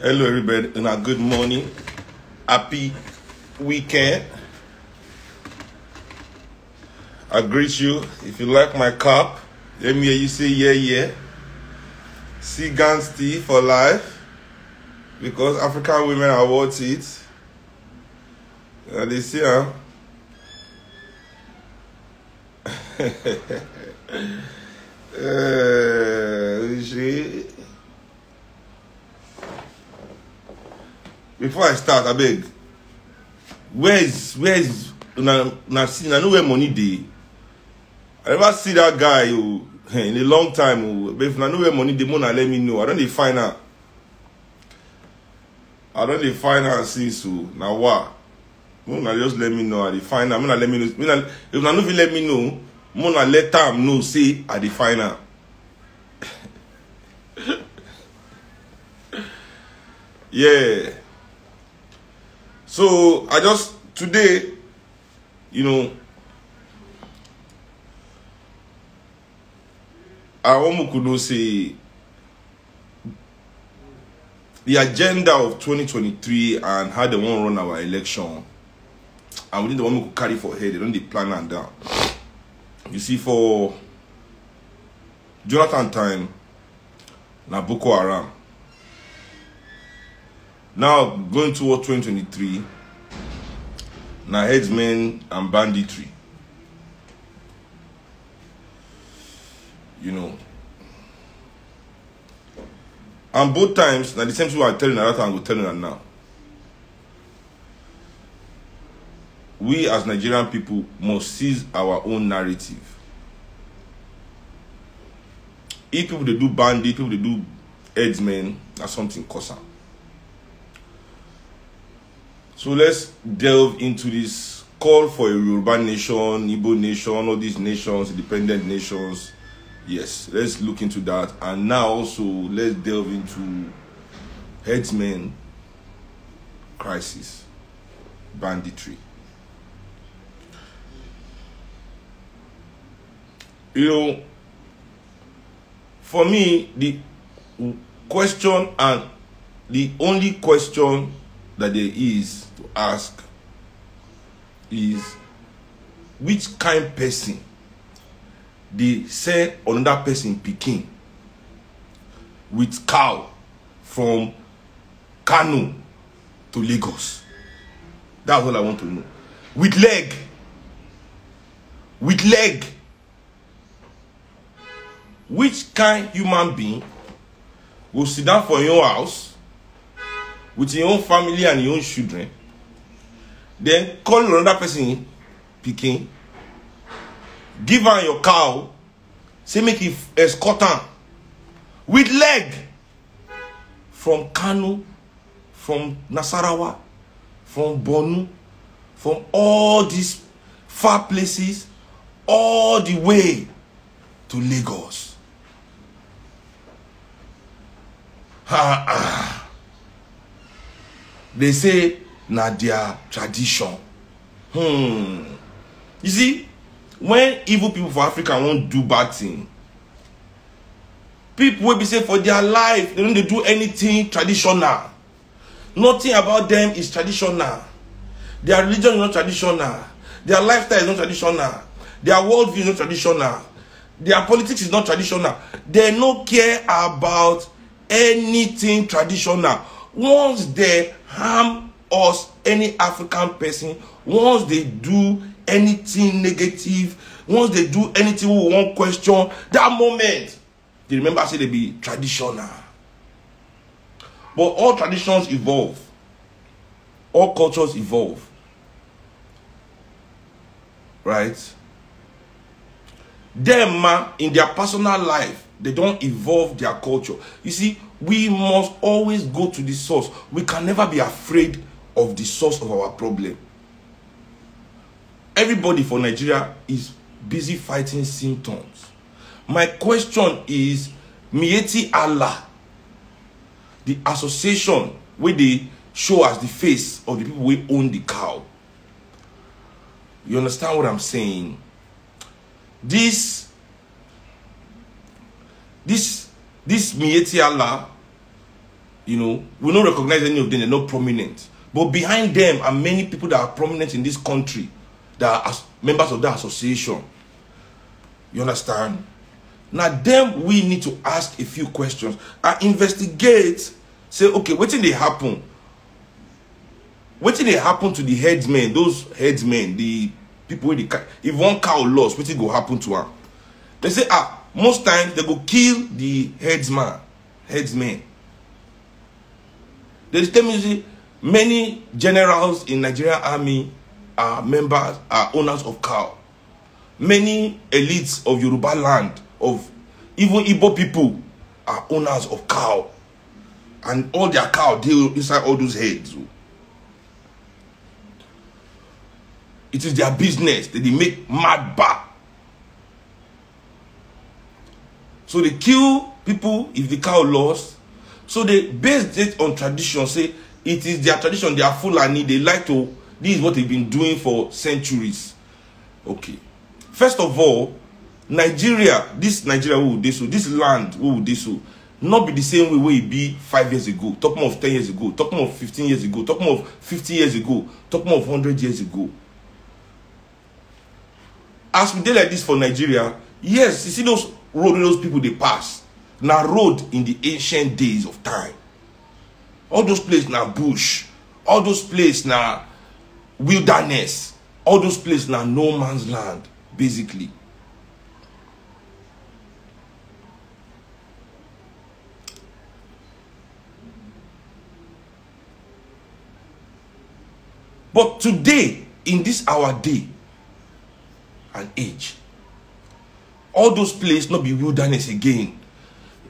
Hello everybody, and a good morning. Happy weekend. I greet you. If you like my cap, let me hear you say yeah. See Gansty for life. Because African women are worth it. And they see huh? Before I start, I beg. Where is now see I know where money dey. I never see that guy who in a long time. But if I know where money dey, Mona let me know. I don't dey find out. Since so now what? Mona just let me know. I dey find out. Mona let me know. If I know if you let me know, Mona let them know. Say I dey find out. Yeah. So I just today, I want to say the agenda of 2023 and how they want to run our election. And we need the one to carry for head. They don't plan and down. You see, for Jonathan time, na Boko Haram. Now going toward 2023, na headsmen and banditry. And both times, now the same people are telling that and I'm telling that now. We as Nigerian people must seize our own narrative. If people they do bandit, people they do headsmen, that's something causa. So let's delve into this call for a Yoruba nation, Igbo nation, all these nations, independent nations. Yes, let's look into that. And now also let's delve into headsmen crisis, banditry. For me, the question and the only question that there is to ask is which kind person they send another person picking with cow from Kano to Lagos. That's all I want to know. With leg. Which kind human being will sit down for your house with your own family and your own children, then call another person picking, give her your cow, say make it escort her with leg from Kano, from Nasarawa, from Borno, from all these far places, all the way to Lagos. They say na their tradition. You see, when evil people for Africa won't do bad thing, people will be saying for their life, they don't do anything traditional. Nothing about them is traditional. Their religion is not traditional. Their lifestyle is not traditional. Their worldview is not traditional. Their politics is not traditional. They don't care about anything traditional. Once they harm us, any African person, once they do anything negative, once they do anything we won't question, that moment, they remember I say they be traditional. But all traditions evolve. All cultures evolve. Right? Them, in their personal life, they don't evolve their culture. You see, we must always go to the source. We can never be afraid of the source of our problem. Everybody for Nigeria is busy fighting symptoms. My question is, Miyetti Allah, the association where they show us the face of the people who own the cow. You understand what I'm saying? This Miyetti Allah You know, we don't recognize any of them. They're not prominent. But behind them are many people that are prominent in this country that are members of that association. You understand? Now, them we need to ask a few questions and investigate. Say, okay, what did they happen? What did they happen to the headsmen? Those headsmen, the people with the if one cow lost, what did go happen to her? They say, most times they go kill the headsmen. They tell me many generals in Nigerian army are members, are owners of cow. Many elites of Yoruba land, of even Igbo people, are owners of cow. And all their cow deal inside all those heads. It is their business that they make mad back. So they kill people if the cow lost. So they base it on tradition. Say it is their tradition. They are Fulani. They like to. This is what they've been doing for centuries. Okay. First of all, Nigeria, this Nigeria who would so, this land who would so, not be the same way it be 5 years ago. Talking of 10 years ago. Talking of 15 years ago. Talking of 50 years ago. Talking of 100 years ago. As we did like this for Nigeria, yes, you see those road, those people they pass. Now road in the ancient days of time. All those places now bush. All those places now wilderness. All those places now no man's land, basically. But today, in this our day and age, all those places not be wilderness again.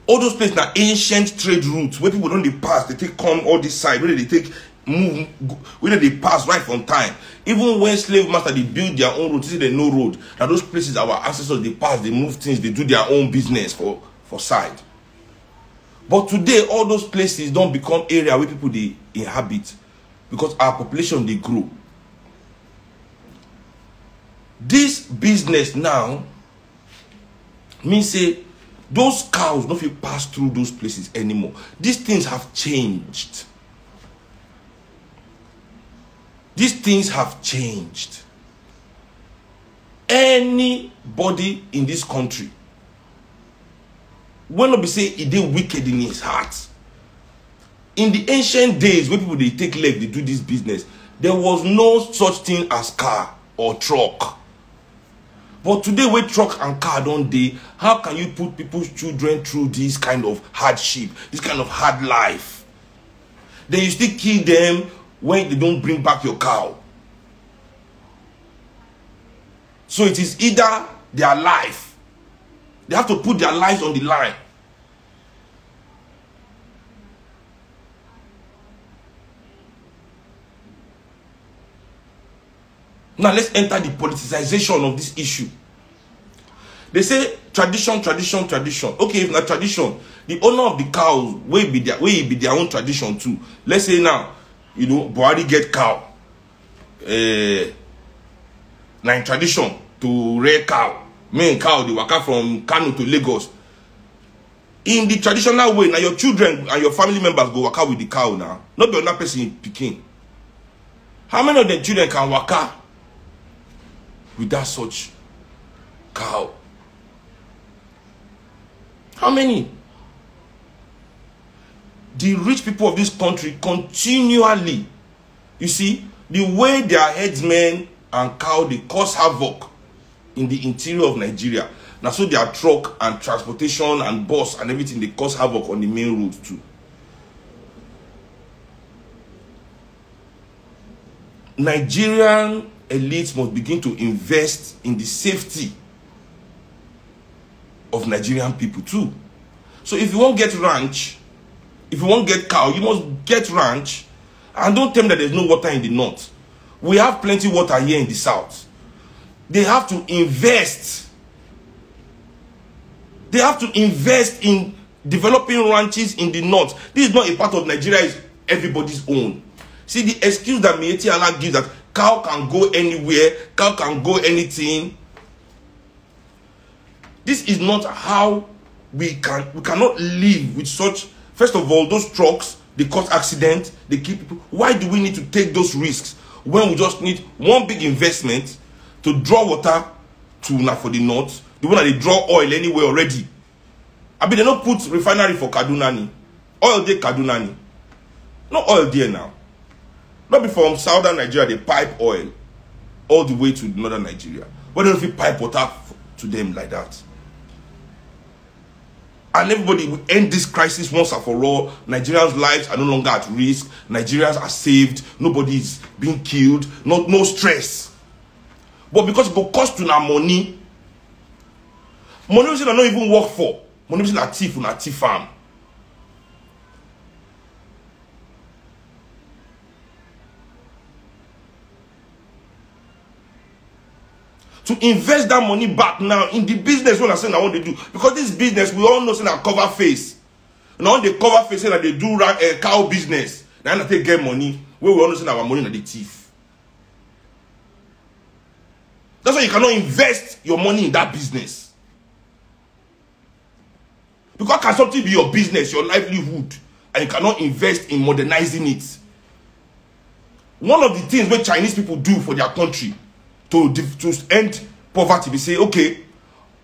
All those places are ancient trade routes where people don't pass. They take come all this side, where they take move, where they pass right from time. Even when slave master they build their own road, they say they no road. Now those places our ancestors they pass, they move things, they do their own business for side. But today all those places don't become area where people they inhabit because our population they grow. This business now means say those cows don't feel pass through those places anymore. These things have changed. These things have changed. Anybody in this country will not be saying he did wicked in his heart. In the ancient days when people they take leg, they do this business, there was no such thing as car or truck. But today, with truck and car don't they, how can you put people's children through this kind of hardship, this kind of hard life? Then you still kill them when they don't bring back your cow. So it is either their life. They have to put their lives on the line. Now let's enter the politicization of this issue. They say tradition, tradition, tradition. Okay, if not tradition, the owner of the cows will be their own tradition too. Let's say now, you know, Buhari get cow. Now in tradition to rear cow, main cow they waka from Kano to Lagos. In the traditional way, now your children and your family members go waka with the cow now. Not be another person picking. How many of the children can waka without such cow? How many? The rich people of this country continually, you see, the way their headsmen and cow, they cause havoc in the interior of Nigeria. Now so their truck and transportation and bus and everything, they cause havoc on the main roads too. Nigerian elites must begin to invest in the safety of Nigerian people too. So if you won't get ranch, if you won't get cow, you must get ranch. And don't tell me that there's no water in the north. We have plenty water here in the south. They have to invest. They have to invest in developing ranches in the north. This is not a part of Nigeria, it's everybody's own. See, the excuse that Miyetti Allah gives that cow can go anywhere, cow can go anything. This is not how we cannot live with such. First of all, those trucks they cause accident, they kill people. Why do we need to take those risks when we just need one big investment to draw water to now for the north? The one that they draw oil anywhere already. I mean, they don't put refinery for Kaduna. Oil there Kaduna. No oil there now. Not be from southern Nigeria, they pipe oil all the way to northern Nigeria. Why don't we pipe water to them like that? And everybody will end this crisis once and for all. Nigerians' lives are no longer at risk. Nigerians are saved. Nobody is being killed. No stress. But because it will cost you now money we say not even work for. Money we say na thief on a thief farm. To invest that money back now in the business when I say I want to do. Because this business, we all know say na cover face. Now they cover face say that they do cow business. Now they get money. Where we all know say our money na the thief. That's why you cannot invest your money in that business. Because can something be your business, your livelihood, and you cannot invest in modernizing it? One of the things where Chinese people do for their country to end poverty, they say, okay,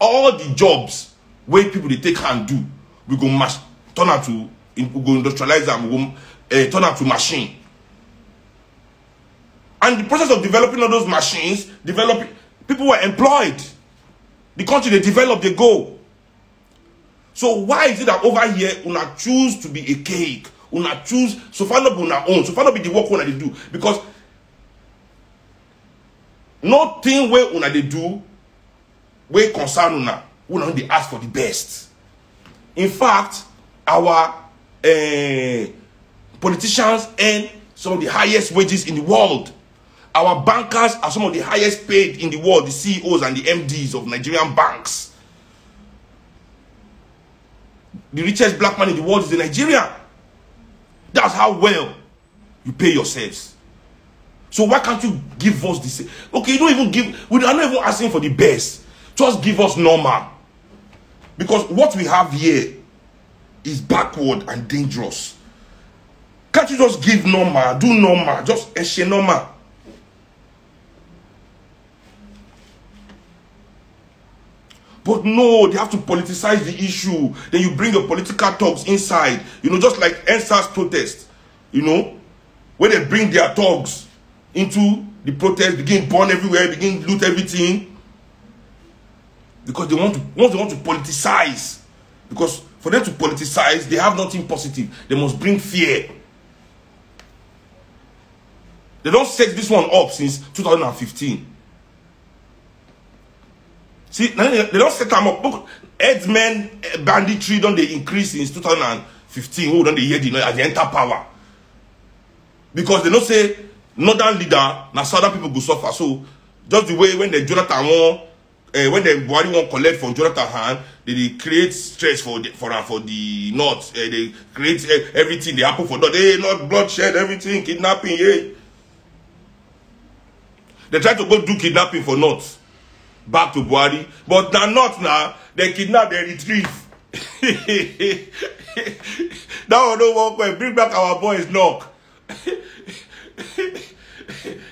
all the jobs where people they take hand do, we go turn out to we go industrialize them, we go turn out to machine. And the process of developing all those machines, people were employed. The country they develop, they go. So why is it that over here una choose to be a cake? Una choose so far not be una own, so far not be the work una they do? Because nothing where una they do where concern una they ask for the best. In fact, our politicians earn some of the highest wages in the world. Our bankers are some of the highest paid in the world, the CEOs and the MDs of Nigerian banks. The richest black man in the world is in Nigeria. That's how well you pay yourselves. So why can't you give us the same? Okay, you don't even give. We are not even asking for the best. Just give us normal. Because what we have here is backward and dangerous. Can't you just give normal? Do normal. Just eshe normal. But no, they have to politicize the issue. Then you bring your political thugs inside. You know, just like NSAS protest. You know, when they bring their thugs into the protest, begin burn everywhere, begin loot everything. Because they want to politicize. Because for them to politicize, they have nothing positive. They must bring fear. They don't set this one up since 2015. See, they don't set them up. Look, headsmen banditry don't they increase since 2015. Oh, don't they hear as they enter power? Because they don't say northern leader, now southern people go suffer. So just the way when the Jonathan won, when the Buhari won't collect from Jonathan hand, they create stress for the north. They create everything. They happen for north. Hey, not bloodshed, everything, kidnapping. Yeah. They try to go do kidnapping for north. Back to Buhari, but they're not now. They kidnap, they retrieve. That one don't work well. Bring back our boys, knock.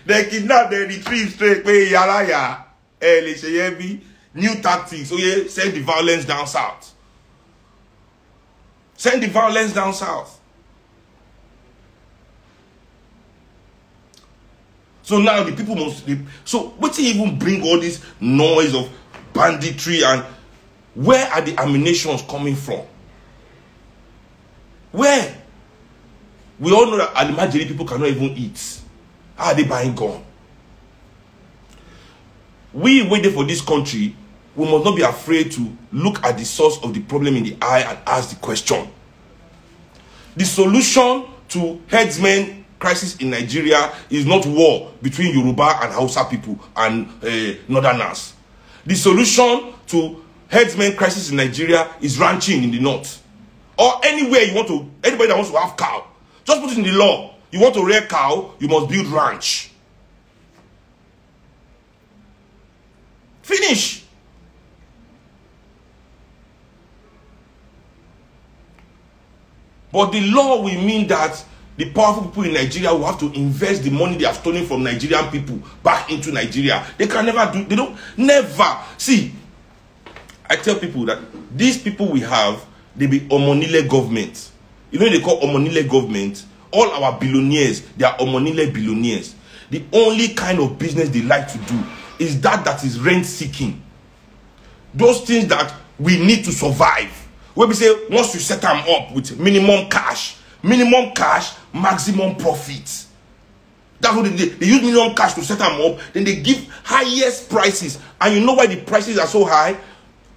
They kidnap, they retrieve straight away. Yalaya, new tactics. Oh yeah, send the violence down south. Send the violence down south. So now the people must sleep. So what do you even bring all this noise of banditry, and where are the ammunitions coming from? Where? We all know that Alimajiri people cannot even eat. How are they buying gun? We waiting for this country. We must not be afraid to look at the source of the problem in the eye and ask the question. The solution to headsmen crisis in Nigeria is not war between Yoruba and Hausa people and Northerners. The solution to headsmen crisis in Nigeria is ranching in the north. Or anywhere you want to, anybody that wants to have cow, just put it in the law. You want to rear cow, you must build ranch. Finish. But the law will mean that the powerful people in Nigeria will have to invest the money they have stolen from Nigerian people back into Nigeria. They can never do, they don't, never. See, I tell people that these people we have, they be Omonile government. You know what they call Omonile government? All our billionaires, they are Omonile billionaires. The only kind of business they like to do is that is rent seeking. Those things that we need to survive. Where we say, once you set them up with minimum cash, maximum profit. That's what they do. They use minimum cash to set them up, then they give highest prices. And you know why the prices are so high?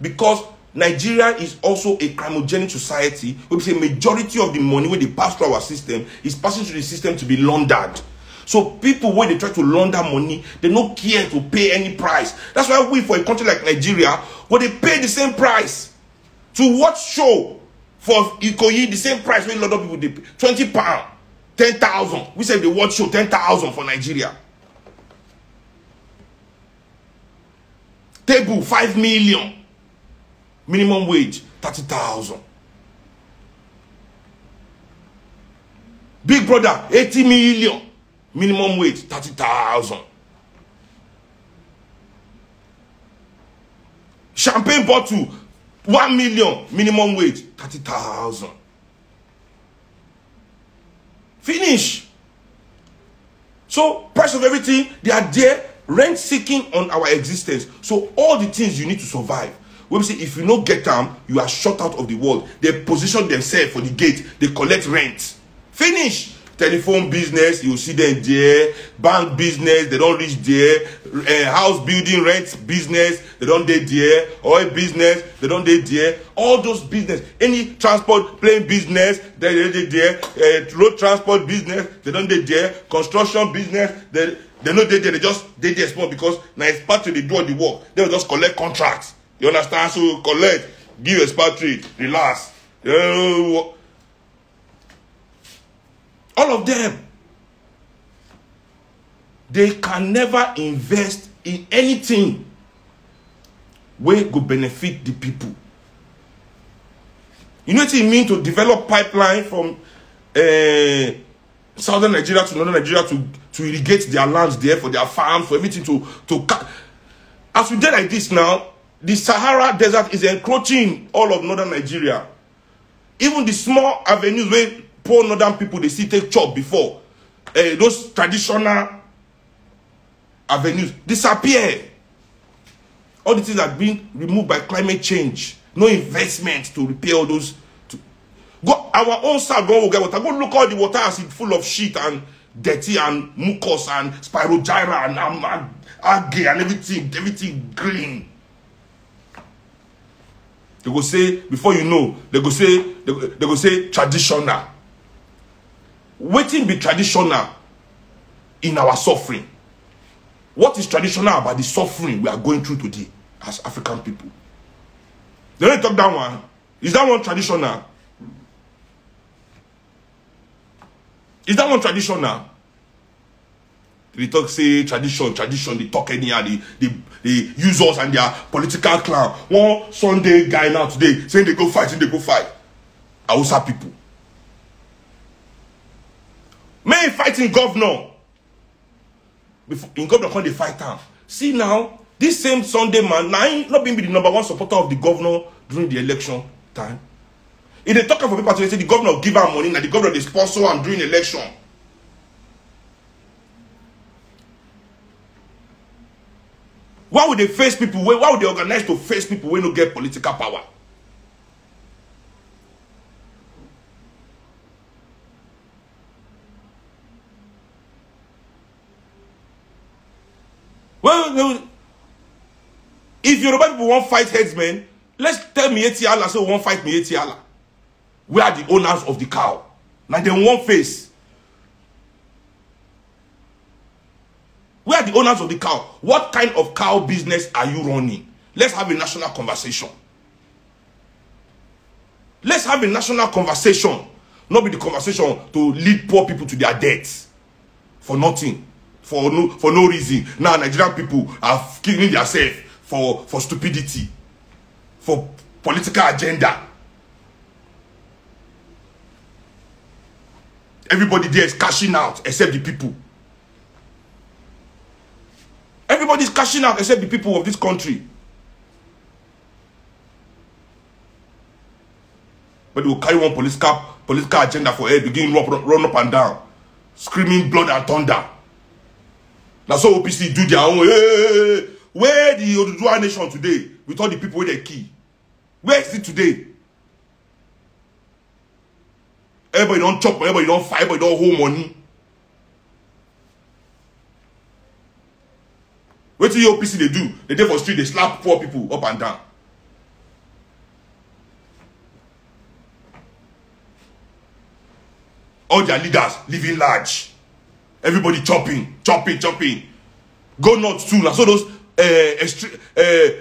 Because Nigeria is also a crimogenic society, where we say majority of the money when they pass through our system is passing through the system to be laundered. So people, when they try to launder money, they don't care to pay any price. That's why we, for a country like Nigeria, where they pay the same price to watch show for Ikoyi, the same price when a lot of people they pay. £20, 10,000. We say they watch show 10,000 for Nigeria. Table 5 million. Minimum wage 30,000. Big Brother 80 million. Minimum wage 30,000. Champagne bottle 1 million. Minimum wage 30,000. Finish. So price of everything, they are there rent seeking on our existence. So all the things you need to survive. When we say if you don't get them, you are shut out of the world. They position themselves for the gate. They collect rent. Finish. Telephone business, you see them there. Bank business, they don't reach there. House building rent business, they don't dey there. Oil business, they don't dey there. All those business, any transport plane business, they dey there. Road transport business, they don't dey there. Construction business, they no dey there. They just dey there small because now expatriate they do all the work. They will just collect contracts. You understand? So collect, give expatriate, relax. All of them, they can never invest in anything where go benefit the people. You know what it means to develop pipeline from southern Nigeria to northern Nigeria to irrigate their lands there for their farms, for everything to as we did like this now, the Sahara Desert is encroaching all of northern Nigeria. Even the small avenues where poor northern people they still take chop before, those traditional avenues disappear. All the things are being removed by climate change. No investment to repair all those. Go our own side, go get water. Go look all the water as it's full of shit and dirty and mucus and spirogyra and algae and everything green. They go say, before you know, they go say traditional. Waiting be traditional in our suffering. What is traditional about the suffering we are going through today as African people? They don't talk that one. Is that one traditional? Is that one traditional? They talk, say tradition, they talk anyhow, they use us and their political clown. One Sunday guy now today saying they go fight. Hausa people. May fighting governor. In governor, when they fight him. See now, this same Sunday man, now not being the #1 supporter of the governor during the election time. If they talk for people to say the governor give her money, and the governor they sponsor and during election. Why would they face people? Why would they organize to face people when you get political power? Well, if Yoruba people won't fight headsmen, let's tell Miyetti Allah so won't fight Miyetti Allah. We are the owners of the cow. Now they won't face. We are the owners of the cow. What kind of cow business are you running? Let's have a national conversation. Let's have a national conversation. Not be the conversation to lead poor people to their deaths. For nothing. For no reason. Now Nigerian people are killing themselves for stupidity. For political agenda. Everybody there is cashing out except the people. Everybody is cashing out except the people of this country. But they will carry one political agenda for head, begin run up and down, screaming blood and thunder. That's how OPC do their own. Hey, where the Oduduwa nation today with all the people with their key? Where is it today? Everybody don't chop, everybody don't fight, everybody don't hold money. What do the OPC they do? They dey for street, they slap poor people up and down. All their leaders living large. Everybody chopping. Go north too. Now so those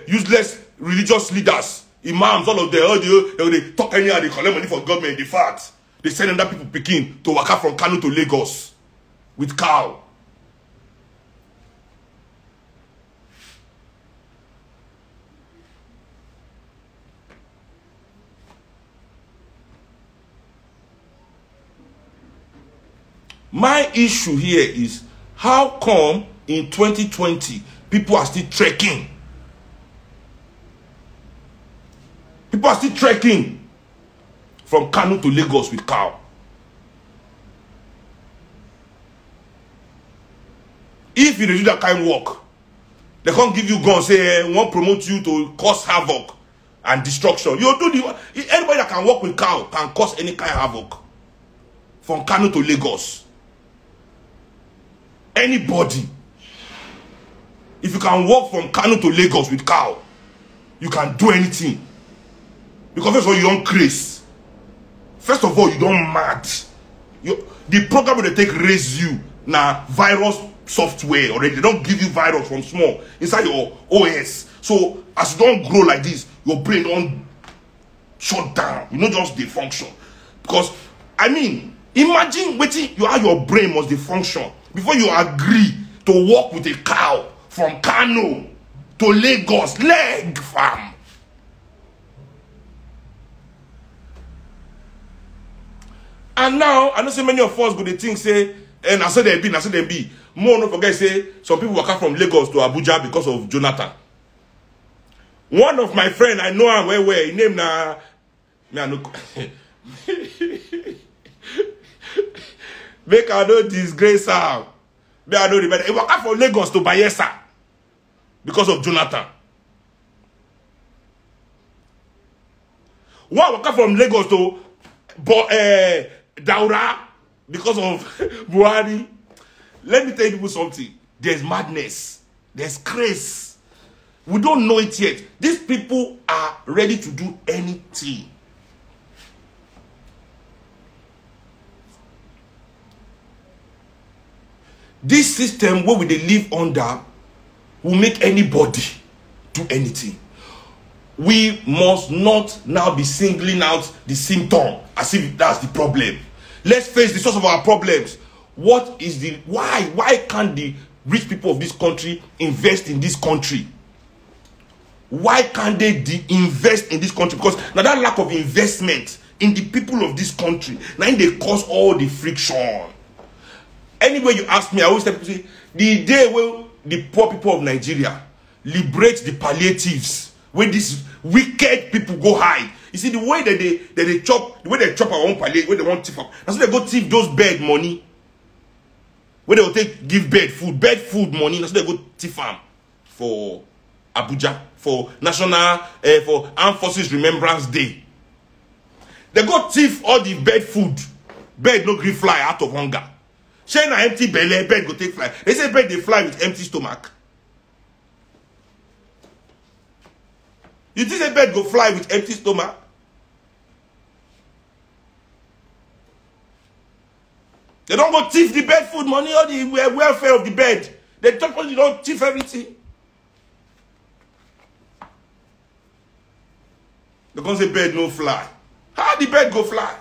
useless religious leaders, imams, all of them, they talk anyhow, they collect money for government. The fact they send other people picking to waka from Kano to Lagos with cow. My issue here is how come in 2020 people are still trekking? People are still trekking from Kano to Lagos with cow. If you do that kind of work, they can't give you guns, say, won't promote you to cause havoc and destruction. You do the anybody that can work with cow can cause any kind of havoc from Kano to Lagos. Anybody. If you can walk from Kano to Lagos with cow, you can do anything. Because first of all, you don't craze. First of all, you don't mad. The program will take raise you now virus software already. They don't give you virus from small inside your OS. So as you don't grow like this, your brain don't shut down. You don't just defunction. Because I mean, imagine waiting your brain must defunction before you agree to walk with a cow from Kano to Lagos, leg fam. And now, I know so many of us go to think, say, and I said them be. More don't forget, say, some people walk out from Lagos to Abuja because of Jonathan. One of my friend, I know him where he named na me I know. Make I know disgrace her. Make I know remember. He walk out from Lagos to Bayelsa because of Jonathan. One walk out from Lagos to Daura because of Buhari. Let me tell you people something. There's madness. There's craze. We don't know it yet. These people are ready to do anything. This system where we they live under will make anybody do anything. We must not now be singling out the symptom as if that's the problem. Let's face the source of our problems. What is the why can't the rich people of this country invest in this country? Why can't they invest in this country? Because now that lack of investment in the people of this country, now they cause all the friction. Anyway, you ask me, I always tell people, say, the day when the poor people of Nigeria liberate the palliatives, when these wicked people go hide. You see, the way that they chop, the way they chop our own palliative, when they want to thief up, that's why they go thief those bed money. When they will give bed food money, that's why they go thief them for Abuja, for National, for Armed Forces Remembrance Day. They go thief all the bed food. Bed no green fly out of hunger. Share na empty belly, bed go take fly. They say bed they fly with empty stomach. You think a bed go fly with empty stomach? They don't go thief the bed food money or the welfare of the bed. They talk about you don't thief everything. They're going to say bed no fly. How the bed go fly?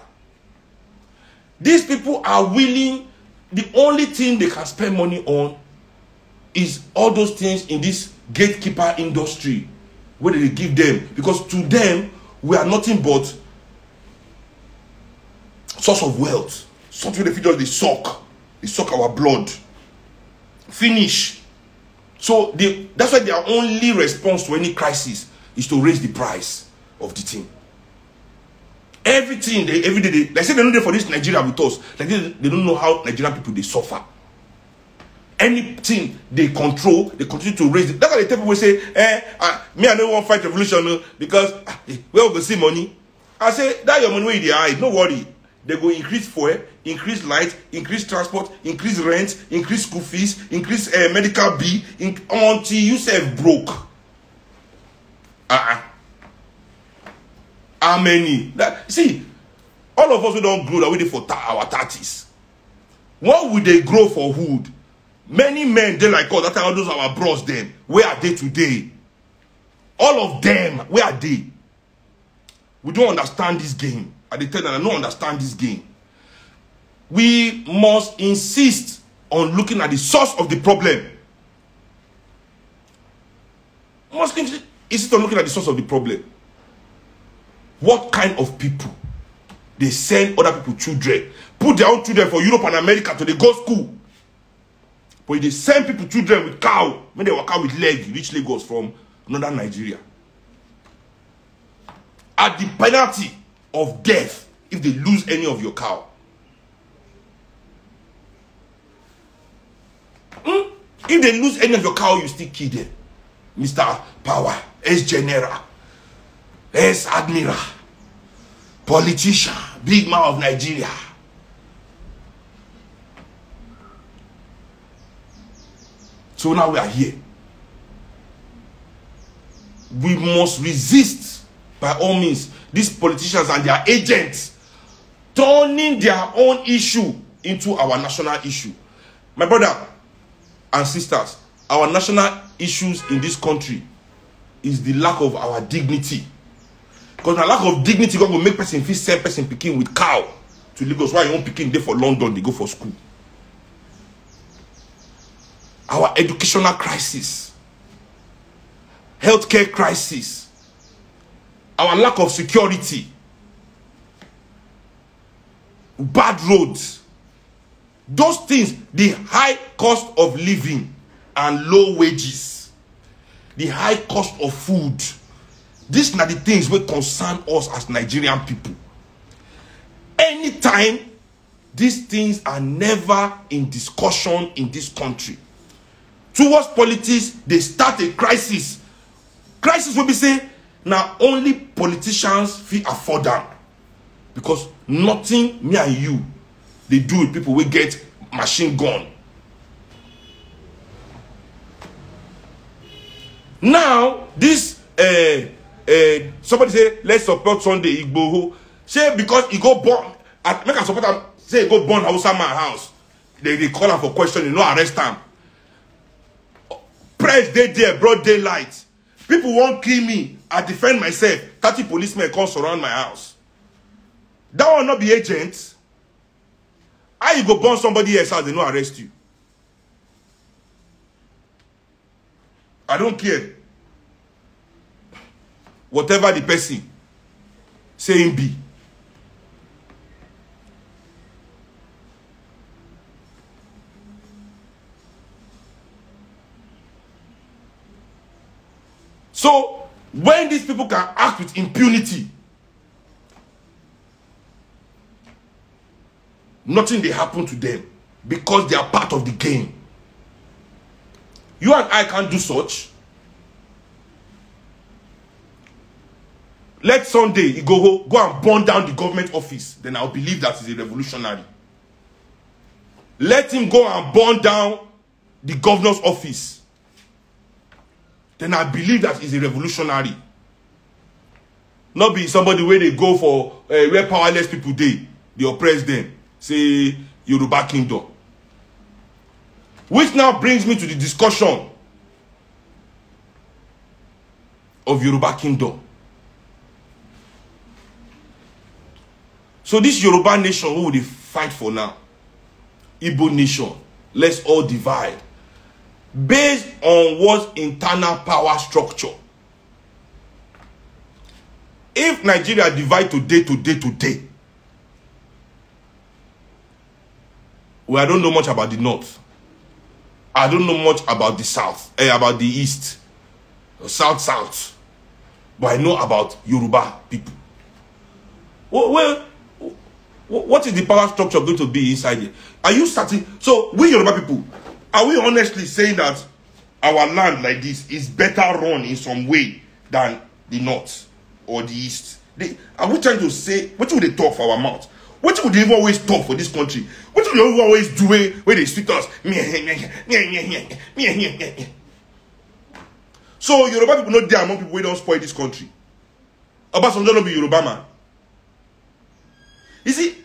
These people are willing. The only thing they can spend money on is all those things in this gatekeeper industry where they give them. Because to them, we are nothing but source of wealth. Something they just they suck our blood. Finish. So that's why their only response to any crisis is to raise the price of the thing. Everything every day they say they don't do for this Nigeria with us. Like they don't know how Nigerian people they suffer. Anything they control, they continue to raise it. That's why the people will say, me I don't want to fight revolution because where we go see money. I say that your money where they hide, no worry. They go increase fuel, increase light, increase transport, increase rent, increase school fees, increase medical bill, until you self broke. How many? See, all of us who don't grow that we did for our 30s. What would they grow for hood? Many men, they like us, that are those our bros them. Where are they today? All of them, where are they? We don't understand this game. I tell them I don't understand this game. We must insist on looking at the source of the problem. We must insist on looking at the source of the problem. What kind of people they send other people children, put their own children for Europe and America to the go school, but they send people children with cow when they walk out with leg, reach Lagos from northern Nigeria, at the penalty of death if they lose any of your cow. If they lose any of your cow, you still kill them. Mr. Power, ex-general, ex-admiral, politician, big man of Nigeria. So now we are here. We must resist by all means these politicians and their agents turning their own issue into our national issue. My brother and sisters, our national issues in this country is the lack of our dignity. Because the lack of dignity will make person feel same person picking with cow to Lagos. Why you won't picking there for London, they go for school. Our educational crisis, healthcare crisis, our lack of security, bad roads, those things, the high cost of living and low wages, the high cost of food, these are the things that concern us as Nigerian people. Anytime these things are never in discussion in this country, towards politics, they start a crisis. Crisis will be say, now only politicians feel afford them. Because nothing me and you, they do with people will get machine gun. Now, this somebody say, let's support Sunday Igboho. Say because he go burn, make a support him, say he go burn Hausa man house. They call him for question, you know, arrest him. Press day there, broad daylight. People won't kill me. I defend myself. 30 policemen come surround my house. That will not be agents. How you go burn somebody else's house, they no arrest you. I don't care. Whatever the person saying be. So, when these people can act with impunity, nothing they happen to them because they are part of the game. You and I can't do such. Let Sunday he go and burn down the government office. Then I'll believe that he's a revolutionary. Let him go and burn down the governor's office. Then I believe that he's a revolutionary. Not be somebody where they go for where powerless people they oppress them. Say Yoruba Kingdom. Which now brings me to the discussion of Yoruba Kingdom. So this Yoruba nation, who will they fight for now? Igbo nation. Let's all divide. Based on what internal power structure. If Nigeria divide today, Well, I don't know much about the north. I don't know much about the south, about the east, south. But I know about Yoruba people. Well, what is the power structure going to be inside here? Are you starting? So, we Yoruba people, are we honestly saying that our land like this is better run in some way than the north or the east? Are we trying to say, what would they talk for our mouth? What would they even always talk for this country? What would they always do where they speak to us? So Yoruba people not there among people who don't spoil this country. Obasanjo don't be Yoruba man. You see,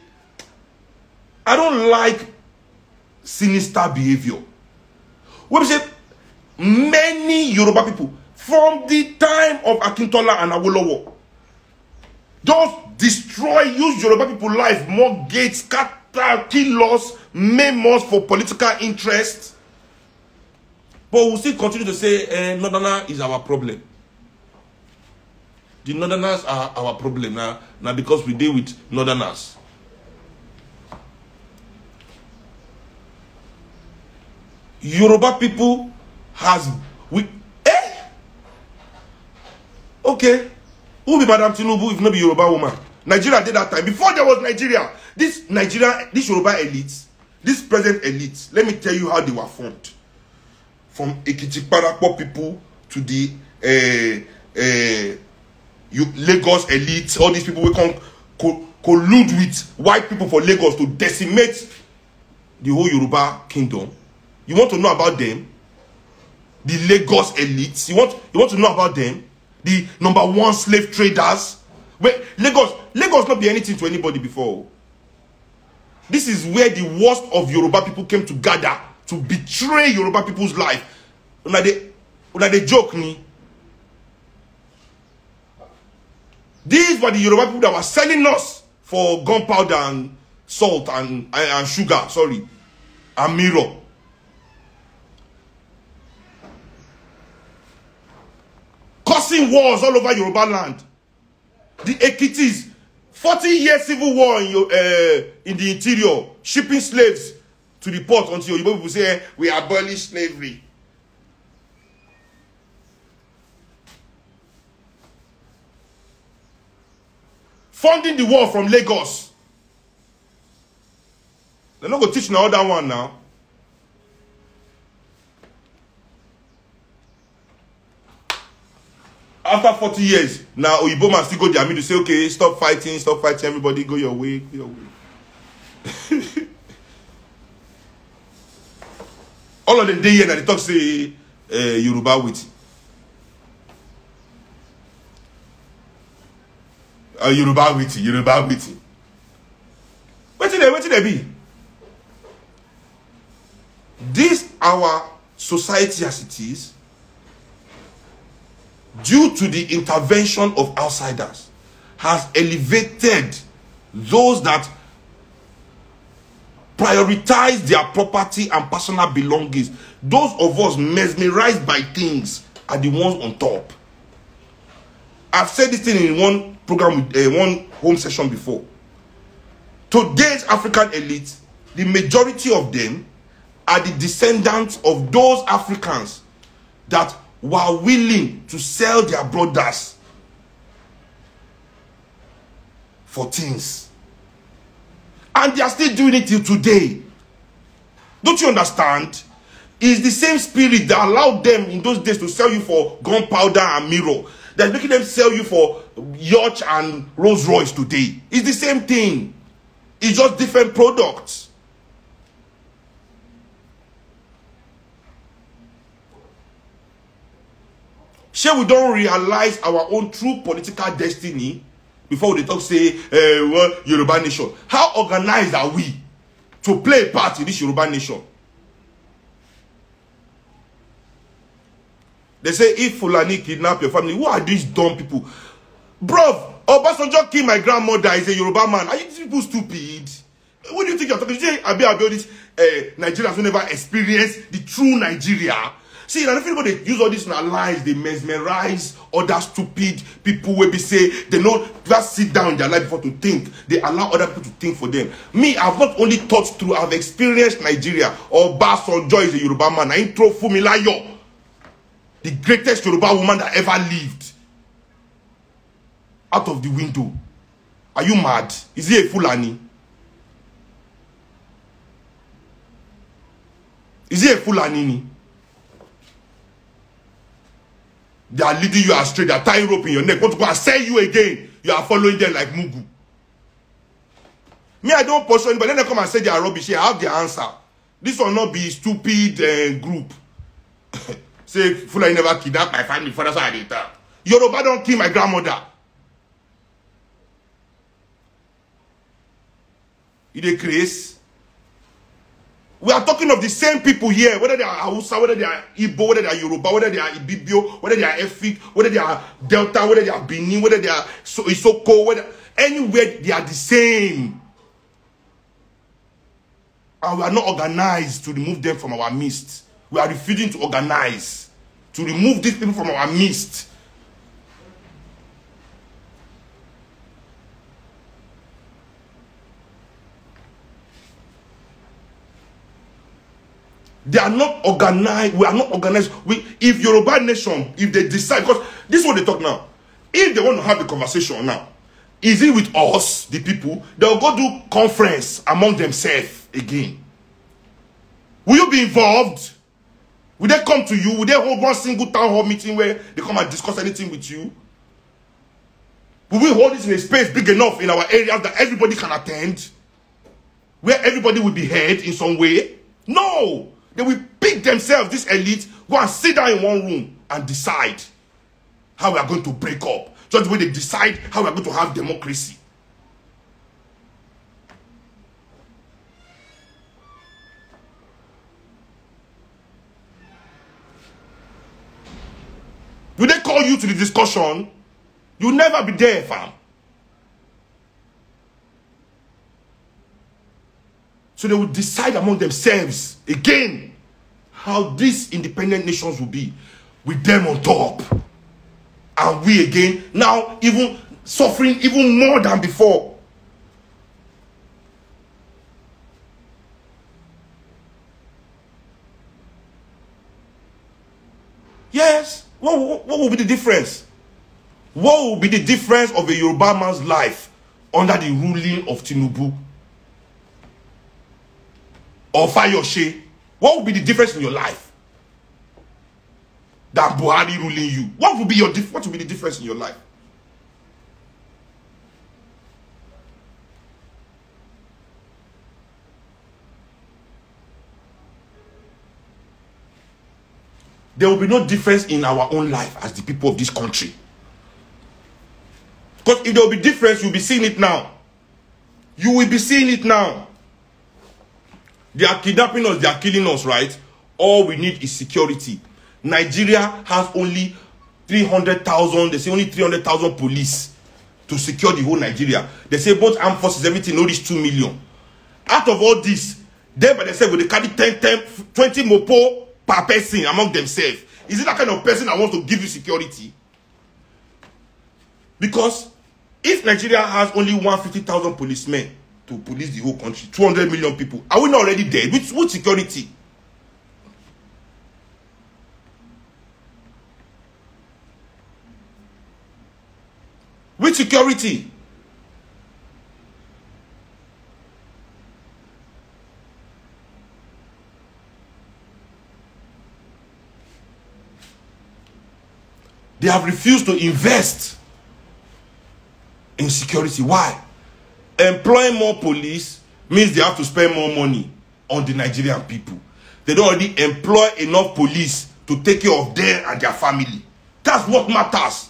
I don't like sinister behavior. When we say many Yoruba people from the time of Akintola and Awolowo just destroy, use Yoruba people life, mortgage, scatter, kill us, maim us for political interest. But we'll still continue to say Northerner is our problem. The Northerners are our problem now because we deal with Northerners. Yoruba people okay. Who be Madam Tinubu if not be Yoruba woman? Nigeria did that time. Before there was Nigeria, this Yoruba elite, this present elite, let me tell you how they were formed. From Ekiti-Parapo people to the Lagos elite, all these people will come collude with white people for Lagos to decimate the whole Yoruba kingdom. You want to know about them? The Lagos elites. You want to know about them? The #1 slave traders. Wait, Lagos not be anything to anybody before. This is where the worst of Yoruba people came to gather to betray Yoruba people's life. Una they joke me. These were the Yoruba people that were selling us for gunpowder and salt and sugar, sorry, and mirror. Causing wars all over Yoruba land. The Ekitis, 40-year civil war in the interior, shipping slaves to the port until Yoruba people say, we abolish slavery. Funding the war from Lagos. They're not going to teach the other one now. After 40 years, now Oyibo man still go there to say, okay, stop fighting, everybody go your way, All of them day here, they talk say Yoruba witty. Yoruba witty. What they be? This our society as it is, due to the intervention of outsiders, has elevated those that prioritize their property and personal belongings. Those of us mesmerized by things are the ones on top. I've said this thing in one program with one home session before. Today's African elite, the majority of them are the descendants of those Africans that were willing to sell their brothers for things. And they are still doing it till today. Don't you understand? It's the same spirit that allowed them in those days to sell you for gunpowder and mirror that's making them sell you for yacht and Rolls Royce today. It's the same thing. It's just different products. Sure, we don't realize our own true political destiny before they talk say, well, Yoruba nation. How organized are we to play a part in this Yoruba nation? They say, if Fulani kidnap your family, who are these dumb people? Bro, Obasanjo killed my grandmother is a Yoruba man. Are you people stupid? What do you think you're talking? You say, Abi, these Nigerians who never experienced the true Nigeria. See, and if they use all these lies, they mesmerize other stupid people where they say they know just sit down in their life before to think. They allow other people to think for them. Me, I've not only thought through, I've experienced Nigeria. Or Bason Joy is a Yoruba man. I intro Fumilayo, the greatest Yoruba woman that ever lived. Out of the window. Are you mad? Is he a Fulani? Is he a Fulani? They are leading you astray. They are tying rope in your neck. Want to go and sell you again? You are following them like Mugu. Me, I don't pursue anybody. Then they come and say they are rubbish. I have the answer. This will not be stupid group. Say, Fulani never kidnapped my family. For that's why I did that. Yoruba don't kill my grandmother. It is crazy. We are talking of the same people here, whether they are Hausa, whether they are Igbo, whether they are Yoruba, whether they are Ibibio, whether they are Efik, whether they are Delta, whether they are Benin, whether they are Isoko, whether anywhere they are the same. And we are not organized to remove them from our midst. We are refusing to organize to remove these people from our midst. They are not organized. We are not organized. If Yoruba nation, if they decide, because this is what they talk now. If they want to have a conversation now, is it with us, the people? They'll go do conference among themselves again. Will you be involved? Will they come to you? Will they hold one single town hall meeting where they come and discuss anything with you? Will we hold this in a space big enough in our area that everybody can attend? Where everybody will be heard in some way? No! They will pick themselves, this elite, go and sit down in one room and decide how we are going to break up. Just the way they decide how we are going to have democracy. Will they call you to the discussion? You'll never be there, fam. So they will decide among themselves again how these independent nations will be with them on top. And we again now even suffering even more than before. Yes. What will be the difference? What will be the difference of a Yoruba man's life under the ruling of Tinubu? Or Fayoshe? What will be the difference in your life than Buhari ruling you? What will be the difference in your life? There will be no difference in our own life as the people of this country. Because if there will be difference, you'll be seeing it now. You will be seeing it now. They are kidnapping us, they are killing us, right? All we need is security. Nigeria has only 300,000, they say only 300,000 police to secure the whole Nigeria. They say both armed forces, everything, no reach 2 million. Out of all this, they by themselves, will they carry 20 mopo per person among themselves. Is it that kind of person that wants to give you security? Because if Nigeria has only 150,000 policemen to police the whole country, 200 million people, are we not already dead? With security? With security? They have refused to invest in security. Why? Employing more police means they have to spend more money on the Nigerian people. They don't already employ enough police to take care of them and their family. That's what matters.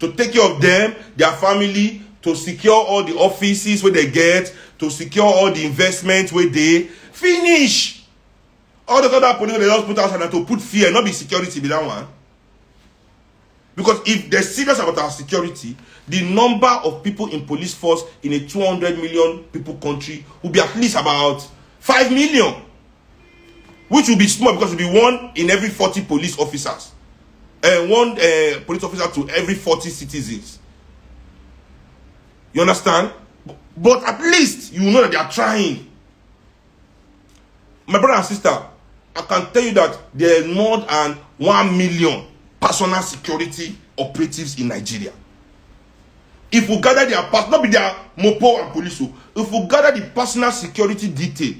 To take care of them, their family, to secure all the offices where they get, to secure all the investments where they finish. All the other police, they just put outside and to put fear, not be security, be that one. Because if they're serious about our security, the number of people in police force in a 200 million people country will be at least about 5 million. which will be small because it will be 1 in every 40 police officers. 1 police officer to every 40 citizens. You understand? But at least you know that they are trying. My brother and sister, I can tell you that there are more than 1 million personal security operatives in Nigeria. If we gather their not be their mopo and police, if we gather the personal security detail,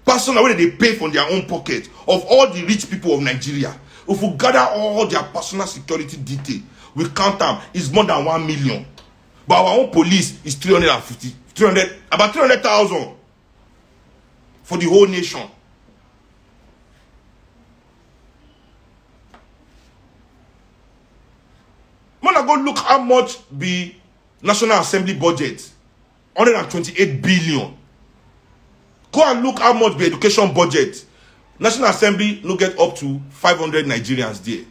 personal where they pay from their own pocket of all the rich people of Nigeria, if we gather all their personal security detail, we count them, it's more than 1 million. But our own police is 350, about 300,000 for the whole nation. When I go look how much the National Assembly budget, 128 billion. Go and look how much the education budget. National Assembly look at up to 500 Nigerians there.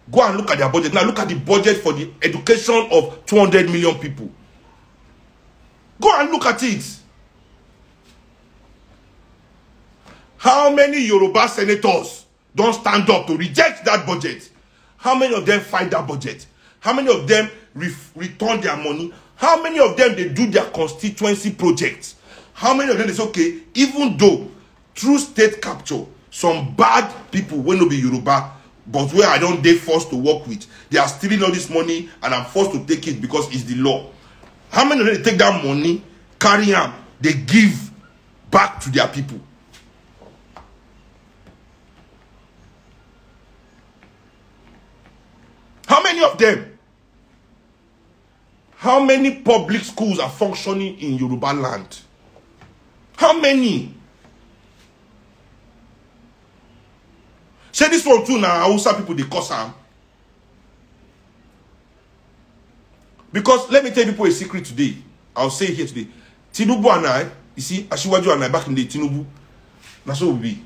Go and look at their budget. Now look at the budget for the education of 200 million people. Go and look at it. How many Yoruba senators don't stand up to reject that budget? How many of them fight that budget? How many of them return their money? How many of them they do their constituency projects? How many of them is okay, even though through state capture, some bad people will not be Yoruba, but where I don't they forced to work with, they are stealing all this money and I'm forced to take it because it's the law. How many of them take that money, carry them, they give back to their people? How many of them? How many public schools are functioning in Yoruba land? How many? Say this one too now, Hausa people they curse am. Because let me tell people a secret today. I'll say it here today. Tinubu and I, you see, Asiwaju and I back in the Tinubu, that's what we be.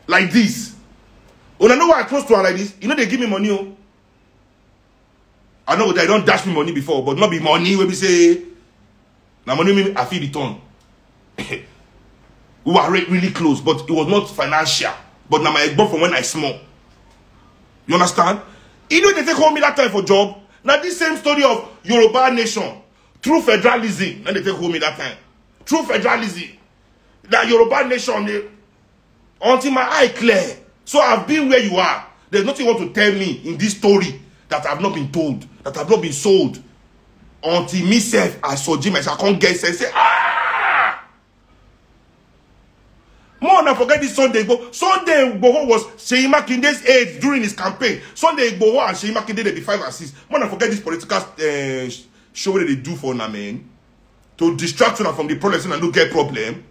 Like this. When I know why I close to her like this, you know they give me money. Oh. I know they don't dash me money before, but not be money where we say, now money I feel return. We were really close, but it was not financial. But now my bought from when I small. You understand? You know they take home me that time for job. Now this same story of Yoruba nation, through federalism, now they take home me that time. Through federalism. That Yoruba nation, they, until my eye clear. So I've been where you are. There's nothing you want to tell me in this story that I've not been told, that I've not been sold. Until myself, I saw Jim, I can't get sense. Say, ah! More than forget this Sunday Igboho. Sunday Igboho was Seyi Makinde's age during his campaign. Sunday Igboho and Seyi Makinde, they be 5 and 6. More than forget this political show that they do for Namen to distract you from the problems and don't get problem.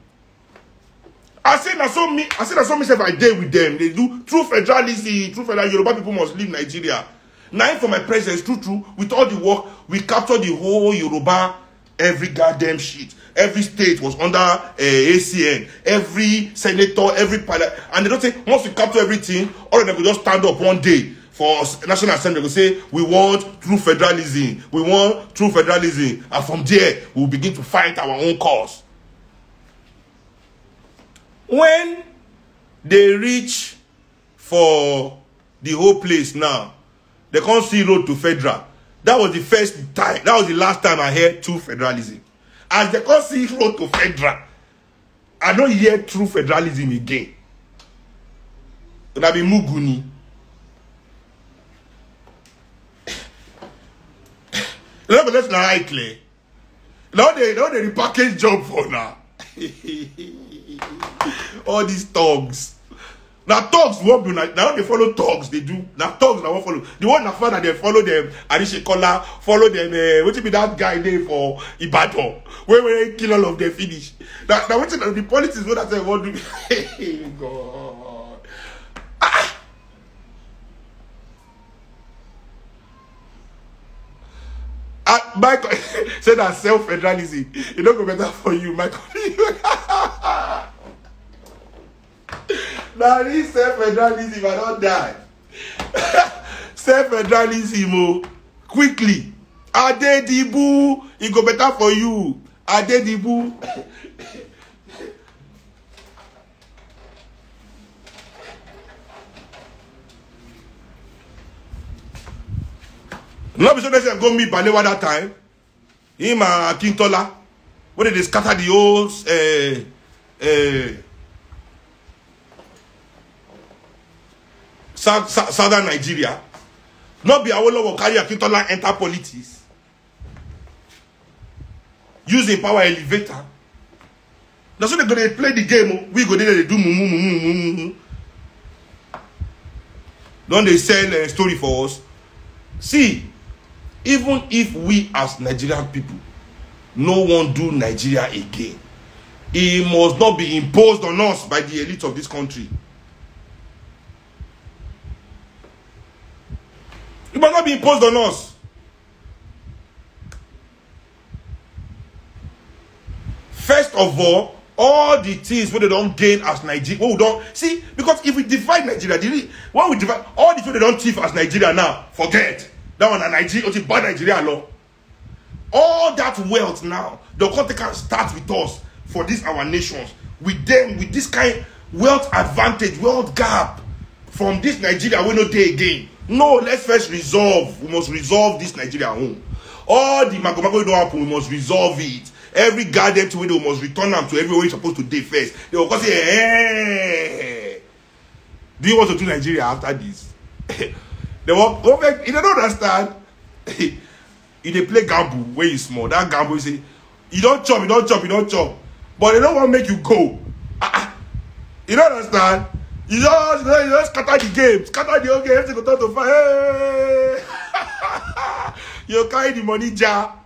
I said that so myself I did with them. They do true federalism, true federal Yoruba people must leave Nigeria. Now for my presence, true, with all the work, we captured the whole Yoruba, every goddamn shit. Every state was under ACN, every senator, every pilot. And they don't say, once we capture everything, all of them will just stand up one day for National Assembly. They will say, we want true federalism. We want true federalism. And from there, we'll begin to fight our own cause. When they reach for the whole place now, they can't see road to federal. That was the first time, that was the last time I heard true federalism. As they can't see road to federal, I don't hear true federalism again. It'll be Muguni. Let's not clear. Now they repackage job for now. All these thugs. Now thugs won't do now they follow thugs, they do. Now thugs now won't follow. The one that found that they follow them, Arishekola, follow them, what be that guy there for Ibadan? Where they kill all of them finish. Now what the politics what that say what do hey God. Ah. Michael said that self-federalism. It don't go better for you, Michael. Now this self-federalism, I don't die. Self-federalism, oh, quickly. Adedibu, it go better for you. Adedibu. Not be so they go meet Balewa that time. Him and Akintola. When they scatter the whole southern Nigeria. Not be Awolowo carry Akintola enter politics. Using power elevator. That's what they're going to play the game. We go there, they do mumu. Don't they sell a story for us? See, even if we as Nigerian people no one do Nigeria again, it must not be imposed on us by the elite of this country. It must not be imposed on us. First of all the things where they don't gain as Nigeria, we don't see, because if we divide Nigeria, when we divide all the things they don't thief as Nigeria now, forget that one. Nigeria, bad Nigeria law. All that wealth now, the country can start with us for this our nations. With them, with this kind wealth advantage, wealth gap from this Nigeria, we no day again. No, let's first resolve. We must resolve this Nigeria home. All the magomago don't happen, we must resolve it. Every goddamn thing we must return them to everywhere you're supposed to do first. They will say, hey, do you want to do Nigeria after this? They don't understand. If they play gamble when you small, that gamble you say, you don't chop. But they don't want to make you go. You don't understand? You just scatter the game. Scatter the whole game. Everything go turn to fire. Hey. You carry the money jar.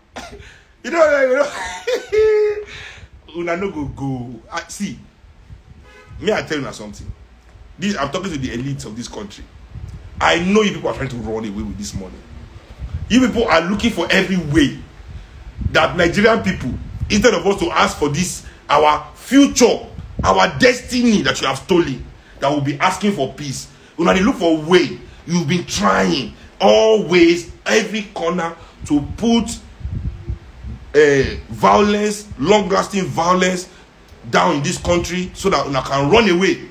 You know. Una no go. See, may I tell you something? I'm talking to the elites of this country. I know you people are trying to run away with this money. You people are looking for every way that Nigerian people, instead of us to ask for this, our future, our destiny that you have stolen, that will be asking for peace. When they look for a way, you've been trying always, every corner, to put violence, long-lasting violence down in this country so that una can run away.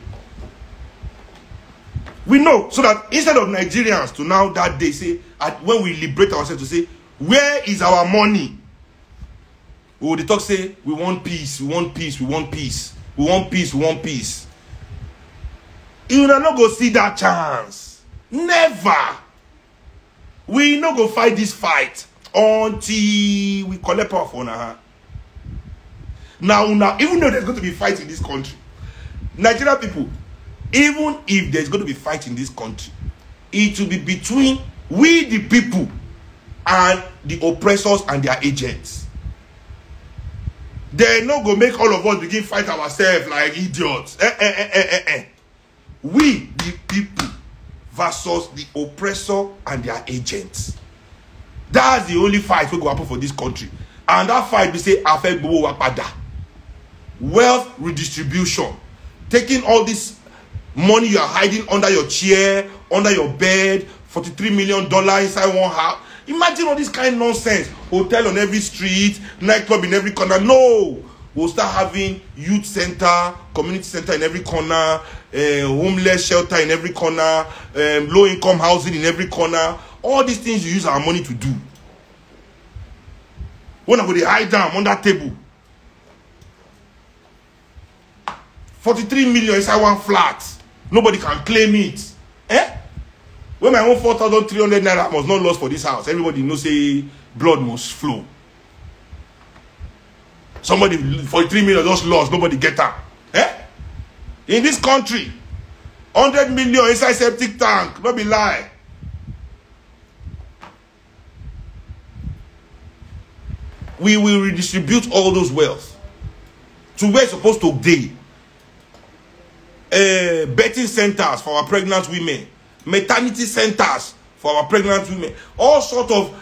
We know, so that instead of Nigerians to now that day say, when we liberate ourselves, to say, where is our money? We will talk say, we want peace, we want peace, we want peace, we want peace, we want peace. You will not go see that chance. Never. We not go fight this fight until we collect power for now. Now, even though there's going to be fight in this country, Nigerian people, even if there's going to be fight in this country, it will be between we the people and the oppressors and their agents. They're not going to make all of us begin fight ourselves like idiots. We the people versus the oppressor and their agents. That's the only fight we go happen for this country. And that fight we say affect wealth redistribution. Taking all this money you are hiding under your chair, under your bed, $43 million inside one house. Imagine all this kind of nonsense. Hotel on every street, nightclub in every corner. No. We'll start having youth center, community center in every corner, homeless shelter in every corner, low-income housing in every corner. All these things you use our money to do. When I go to hide down on that table. 43 million inside one flat. Nobody can claim it. When my own 4,300 naira must not lost for this house. Everybody knows say blood must flow. Somebody 43 million just lost. Nobody get her. In this country, 100 million inside septic tank. Don't be lie. We will redistribute all those wealth to where it's supposed to be. Betting centers for our pregnant women, maternity centers for our pregnant women, all sort of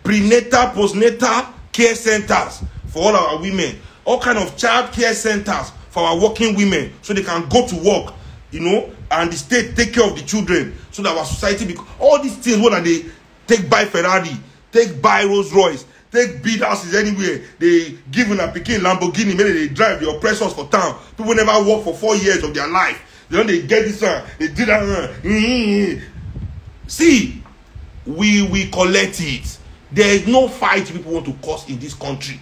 prenatal, postnatal care centers for all our women, all kind of child care centers for our working women, so they can go to work, you know, and the state take care of the children, so that our society, all these things, when they take by Ferrari, take by Rolls Royce, take big houses anywhere, they give them a Pekin Lamborghini, maybe they drive the oppressors for town. People never work for 4 years of their life. They get this one, they do that one. See, we will collect it. There is no fight people want to cause in this country.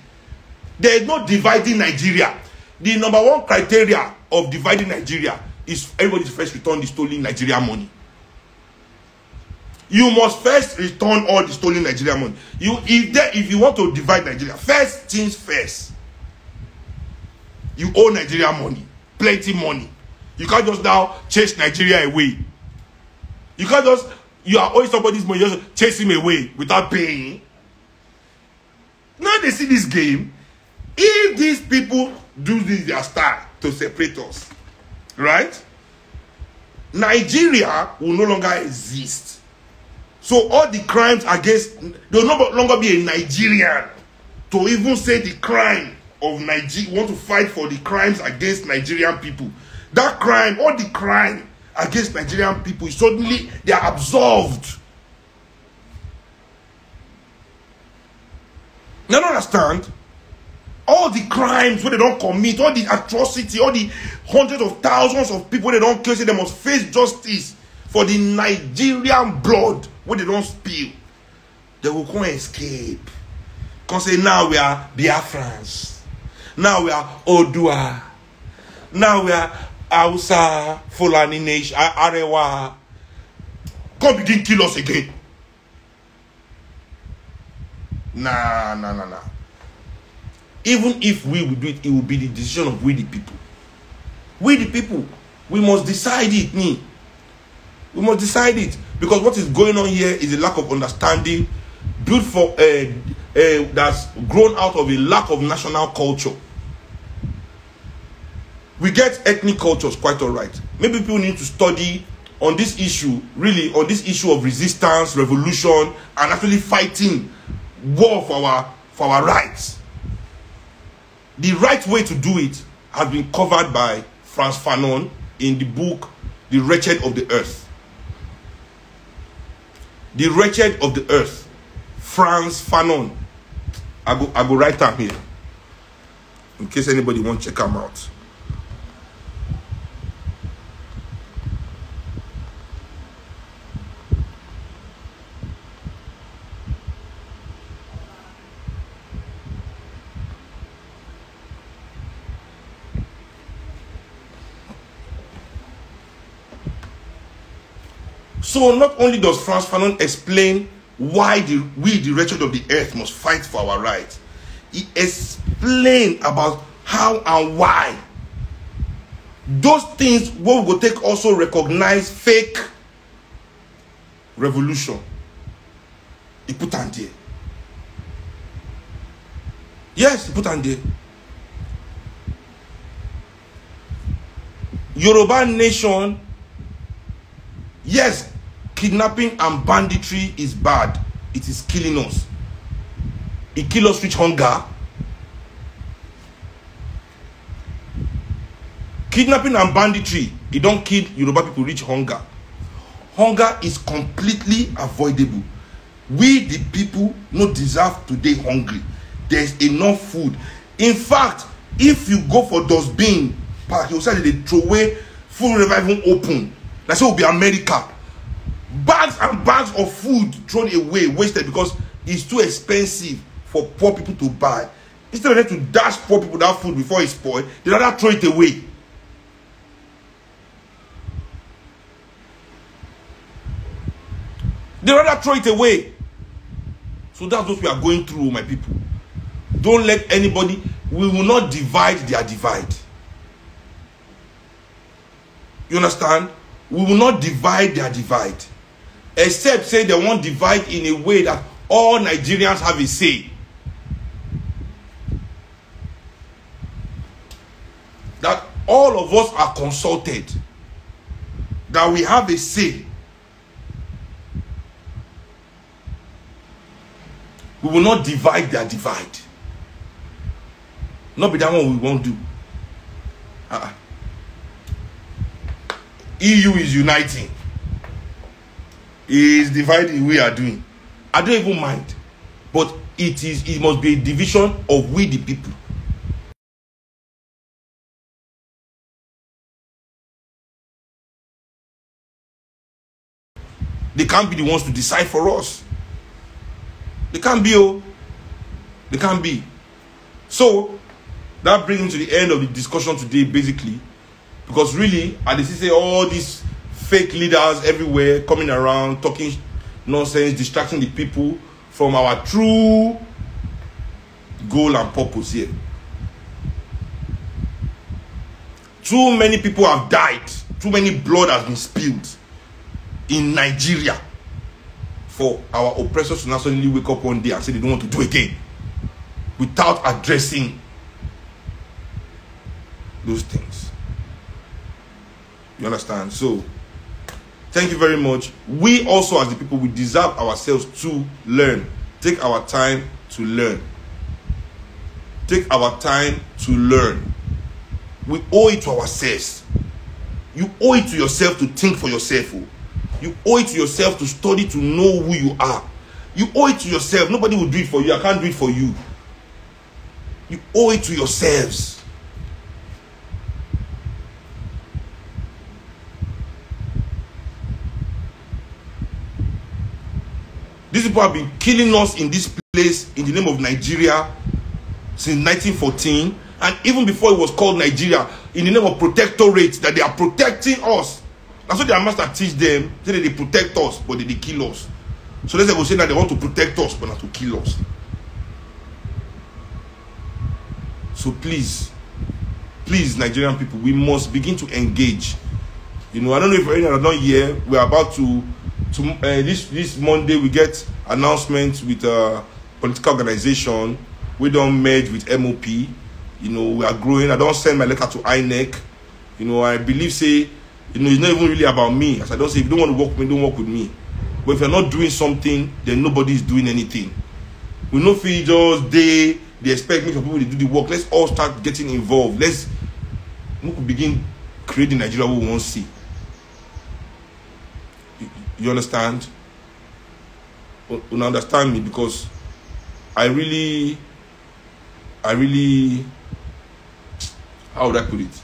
There is no dividing Nigeria. The number one criteria of dividing Nigeria is everybody first return the stolen Nigeria money. You must first return all the stolen Nigeria money. If you want to divide Nigeria, first things first. You owe Nigeria money, plenty money. You can't just now chase Nigeria away. You can't just, you are owing somebody's money, just chase him away without paying. Now they see this game. If these people do this their style to separate us, right? Nigeria will no longer exist. So all the crimes against, there will no longer be a Nigerian to even say the crime of Nigeria, want to fight for the crimes against Nigerian people. That crime, all the crime against Nigerian people, suddenly they are absolved. You don't understand? All the crimes where they don't commit, all the atrocity, all the hundreds of thousands of people they don't kill, they must face justice for the Nigerian blood where they don't spill. They will come and escape. Because say now we are Biafrans. Now we are Odua. Now we are Hausa, Fulani Nation, Arewa. Come begin kill us again. Nah. Even if we will do it, it will be the decision of we the people. We the people, we must decide it. We must decide it. Because what is going on here is a lack of understanding, built for that's grown out of a lack of national culture. We get ethnic cultures quite all right. Maybe people need to study on this issue, really, on this issue of resistance, revolution, and actually fighting war for our rights. The right way to do it has been covered by Frantz Fanon in the book The Wretched of the Earth. The Wretched of the Earth. Frantz Fanon. I go write down here, in case anybody wants to check them out. So not only does Frantz Fanon explain why we, the wretched of the earth, must fight for our rights, he explains about how and why. Those things what we go take also recognize fake revolution. He put on there. Yes, he put on there. Yoruba nation, yes, kidnapping and banditry is bad. It is killing us. It kills us with hunger. Kidnapping and banditry, it don't kill Yoruba people reach hunger. Hunger is completely avoidable. We the people no deserve to be hungry. There's enough food. In fact, if you go for dustbin park, you'll say they throw away food never even open. That's what will be America. Bags and bags of food thrown away, wasted because it's too expensive for poor people to buy. Instead of them to dash poor people that food before it's spoiled, they rather throw it away. They rather throw it away. So that's what we are going through, my people. Don't let anybody, we will not divide their divide. You understand? We will not divide their divide. Except say they won't divide in a way that all Nigerians have a say. That all of us are consulted. That we have a say. We will not divide their divide. Not be that one we won't do. EU is uniting. Is dividing we are doing. I don't even mind. But it must be a division of we the people. They can't be the ones to decide for us. They can't be, oh. They can't be. So, that brings me to the end of the discussion today, basically. Because really, I just say all these fake leaders everywhere coming around, talking nonsense, distracting the people from our true goal and purpose here. Too many people have died. Too many blood has been spilled in Nigeria for our oppressors to now suddenly wake up one day and say they don't want to do again without addressing those things. You understand? So, thank you very much. We also, as the people, we deserve ourselves to learn. Take our time to learn. Take our time to learn. We owe it to ourselves. You owe it to yourself to think for yourself. You owe it to yourself to study, to know who you are. You owe it to yourself. Nobody will do it for you. I can't do it for you. You owe it to yourselves. These people have been killing us in this place in the name of Nigeria since 1914, and even before it was called Nigeria, in the name of protectorate, that they are protecting us. That's what their master teach them. They protect us, but they kill us. So let's go say that they want to protect us, but not to kill us. So please, Nigerian people, we must begin to engage. You know, I don't know if anyone are not here. We're about to this Monday we get announcements with a political organization. We don't merge with MOP. You know, we are growing. I don't send my letter to INEC. You know, I believe say, you know, it's not even really about me. As I don't say, if you don't want to work with me, don't work with me. But if you're not doing something, then nobody is doing anything. We know if just they expect me for people to do the work. Let's all start getting involved. Let's begin creating Nigeria we want to see. You understand? You understand me? Because I really, how would I put it?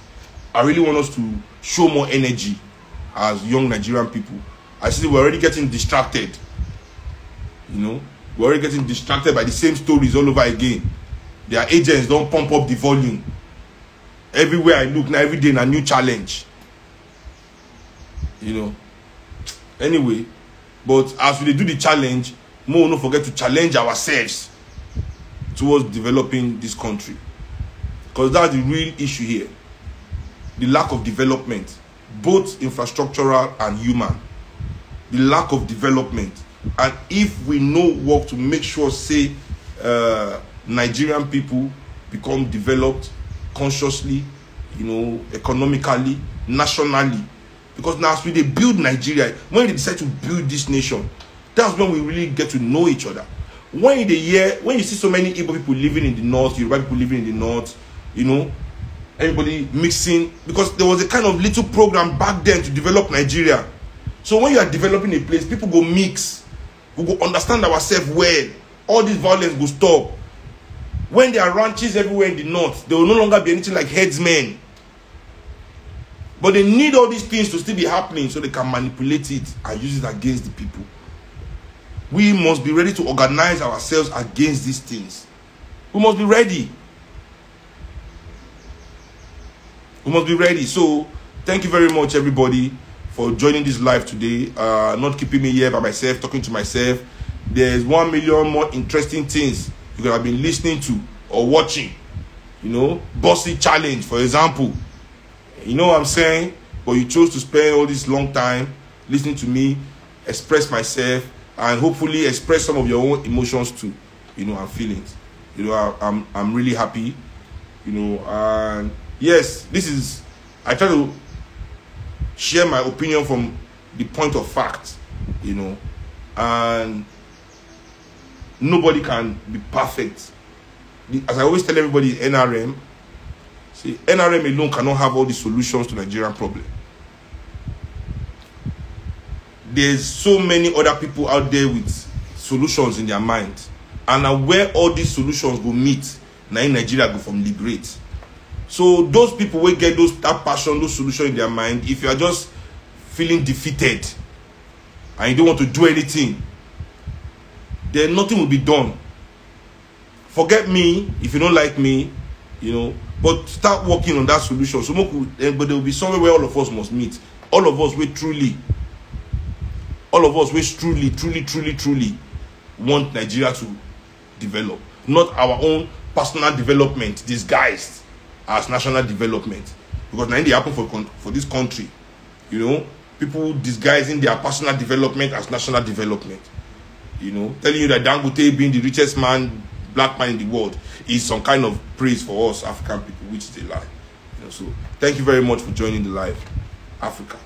I really want us to show more energy as young Nigerian people. I see we're already getting distracted. You know, we're already getting distracted by the same stories all over again. Their agents don't pump up the volume. Everywhere I look now, every day, a new challenge. You know. Anyway, but as we do the challenge, more don't forget to challenge ourselves towards developing this country. Because that's the real issue here. The lack of development, both infrastructural and human. The lack of development. And if we know work to make sure, say, Nigerian people become developed consciously, you know, economically, nationally. Because now as we build Nigeria, when they decide to build this nation, that's when we really get to know each other. When you see so many Igbo people living in the north, Yoruba people living in the north, you know, everybody mixing, because there was a kind of little program back then to develop Nigeria. So when you are developing a place, people go mix, we go understand ourselves well. All this violence will stop. When there are ranches everywhere in the north, there will no longer be anything like headsmen. But they need all these things to still be happening so they can manipulate it and use it against the people. We must be ready to organize ourselves against these things. We must be ready. We must be ready. So, thank you very much, everybody, for joining this live today. Not keeping me here by myself, talking to myself. There's 1 million more interesting things you could have been listening to or watching. You know, Bossy Challenge, for example. You know what I'm saying? But you chose to spend all this long time listening to me express myself and hopefully express some of your own emotions too, you know, and feelings. You know, I'm really happy, you know, and yes, I try to share my opinion from the point of fact, you know, and nobody can be perfect. As I always tell everybody, NRM, see, NRM alone cannot have all the solutions to Nigerian problem. There's so many other people out there with solutions in their mind. And where all these solutions will meet, now in Nigeria go from liberate. So those people will get that passion, those solutions in their mind. If you are just feeling defeated and you don't want to do anything, then nothing will be done. Forget me if you don't like me, you know, but start working on that solution. So, but there will be somewhere where all of us must meet. All of us, we truly want Nigeria to develop, not our own personal development disguised as national development. Because now they happen for this country, you know, people disguising their personal development as national development. You know, telling you that Dangote being the richest black man in the world is some kind of praise for us African people, which is a lie. You know, so thank you very much for joining the live, Africa.